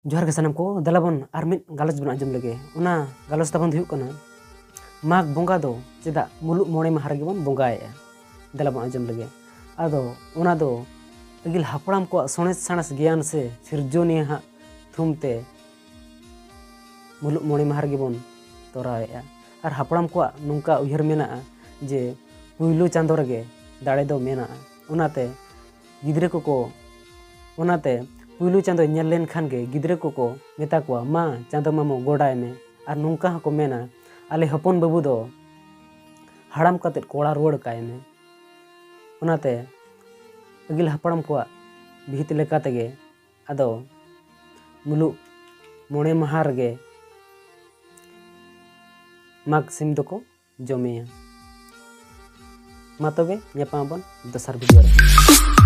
जोहार के सानाम को दलाबन आर मिद गालोच बन आंजम लगे उना गालोच ताबन हुयुग कना माघ बोंगा दो चेदा मुलुग मोणे माहा रेगे बन बोंगाएआ दलाबन आंजम लगे आदो उना दो अगिल हापड़ाम को सोनेस साणस ज्ञान से सिरजोनिया हा थुमते मुलुग मोणे माहा रेगे बन तोराएआ आर हापड़ाम को नुंका उयहर मेना जे पुइलु चांदो रेगे दाड़े दो मेना उनाते गिद्रे को उनाते पुइलु चांदो नेल लेन खान गे गिद्रे को मेता को मा चांदो मामो गोडाय में आर नुंका को मेना आले हपन बाबू दो हाड़ाम कते कोड़ा रोड काय में उनाते अगिल हापड़ाम को भित लेका तेगे आदो मुलुग मोणे माहा रेगे माघ सिम दो जमेया मा तबे ᱧᱟᱯᱟᱢ ᱟᱵᱚᱱ ᱫᱚᱥᱟᱨ ᱵᱷᱤᱰᱤᱭᱳ ᱨᱮ।